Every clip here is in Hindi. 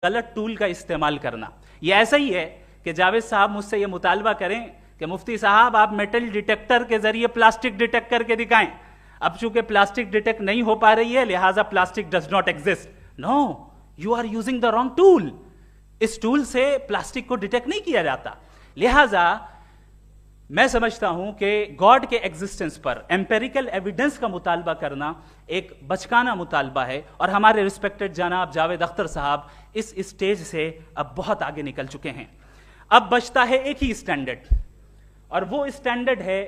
गलत टूल का इस्तेमाल करना। ये ऐसा ही है कि जावेद साहब मुझसे ये मुतालबा करें कि मुफ्ती साहब आप मेटल डिटेक्टर के जरिए प्लास्टिक डिटेक्ट करके दिखाएं। अब चूंकि प्लास्टिक डिटेक्ट नहीं हो पा रही है लिहाजा plastic does not exist. No, you are using the wrong tool. इस टूल से प्लास्टिक को डिटेक्ट नहीं किया जाता। लिहाजा मैं समझता हूं कि गॉड के एग्जिस्टेंस पर एम्पेरिकल एविडेंस का मुतालबा करना एक बचकाना मुतालबा है, और हमारे रिस्पेक्टेड जनाब जावेद अख्तर साहब इस स्टेज से अब बहुत आगे निकल चुके हैं। अब बचता है एक ही स्टैंडर्ड, और वो स्टैंडर्ड है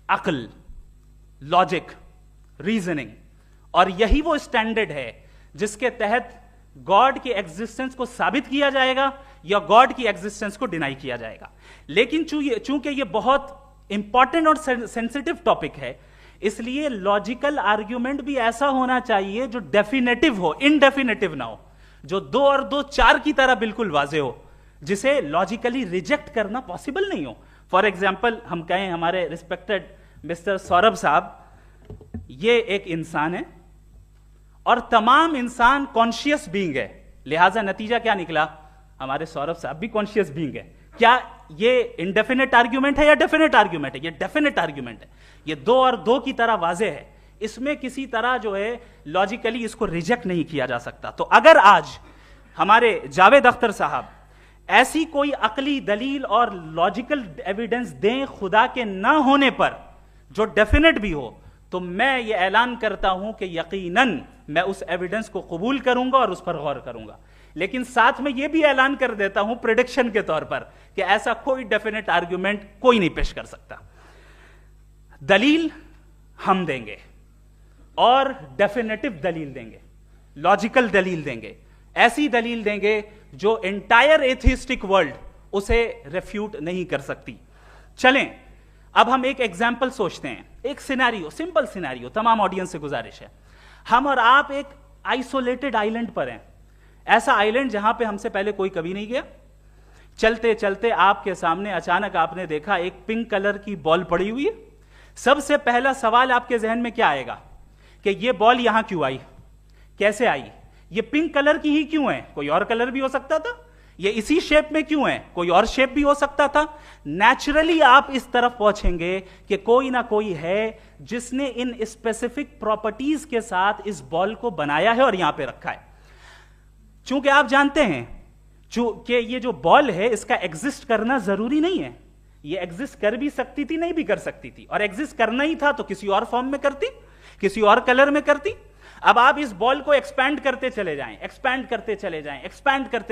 अक्ल, लॉजिक, रीजनिंग। और यही वो स्टैंडर्ड है जिसके तहत गॉड की एग्जिस्टेंस को साबित किया जाएगा या गॉड की एग्जिस्टेंस को डिनाई किया जाएगा। लेकिन चूंकि ये बहुत इंपॉर्टेंट और सेंसिटिव टॉपिक है, इसलिए लॉजिकल आर्ग्यूमेंट भी ऐसा होना चाहिए जो डेफिनेटिव हो, इनडेफिनेटिव ना हो, जो 2 और 2 4 की तरह बिल्कुल वाजे हो, जिसे लॉजिकली रिजेक्ट करना पॉसिबल नहीं हो। फॉर एग्जाम्पल हम कहें हमारे रिस्पेक्टेड मिस्टर सौरभ साहब, ये एक इंसान है और तमाम इंसान कॉन्शियस बीइंग है, लिहाजा नतीजा क्या निकला, हमारे सौरभ साहब भी कॉन्शियस बीइंग है। क्या ये इनडेफिनेट आर्ग्यूमेंट है या डेफिनेट आर्ग्यूमेंट है? ये डेफिनेट आर्ग्यूमेंट है। ये 2 और 2 की तरह वाजे है, इसमें किसी तरह जो है लॉजिकली इसको रिजेक्ट नहीं किया जा सकता। तो अगर आज हमारे जावेद अख्तर साहब ऐसी कोई अकली दलील और लॉजिकल एविडेंस दें खुदा के ना होने पर जो डेफिनेट भी हो, तो मैं ये ऐलान करता हूं कि यकीनन मैं उस एविडेंस को कबूल करूंगा और उस पर गौर करूंगा। लेकिन साथ में यह भी ऐलान कर देता हूं प्रेडिक्शन के तौर पर कि ऐसा कोई डेफिनेट आर्ग्यूमेंट कोई नहीं पेश कर सकता। दलील हम देंगे और डेफिनेटिव दलील देंगे, लॉजिकल दलील देंगे, ऐसी दलील देंगे जो एंटायर एथिस्टिक वर्ल्ड उसे रेफ्यूट नहीं कर सकती। चलें अब हम एक एग्जाम्पल सोचते हैं, एक सिनेरियो, सिंपल सिनेरियो, तमाम ऑडियंस से गुजारिश है, हम और आप एक आइसोलेटेड आइलैंड पर हैं, ऐसा आइलैंड जहां पे हमसे पहले कोई कभी नहीं गया। चलते चलते आपके सामने अचानक आपने देखा एक पिंक कलर की बॉल पड़ी हुई है। सबसे पहला सवाल आपके जहन में क्या आएगा कि ये बॉल यहां क्यों आई, कैसे आई, ये पिंक कलर की ही क्यों है, कोई और कलर भी हो सकता था, ये इसी शेप में क्यों है, कोई और शेप भी हो सकता था। नेचुरली आप इस तरफ पहुंचेंगे कि कोई ना कोई है जिसने इन स्पेसिफिक प्रॉपर्टीज के साथ इस बॉल को बनाया है और यहां पे रखा है। चूंकि आप जानते हैं कि ये जो बॉल है इसका एग्जिस्ट करना जरूरी नहीं है, ये एग्जिस्ट कर भी सकती थी, नहीं भी कर सकती थी, और एग्जिस्ट करना ही था तो किसी और फॉर्म में करती, किसी और कलर में करती। अब आप इस बॉल को एक्सपैंड करते चले जाएं, एक्सपैंड करते चले जाएं, एक्सपैंड करते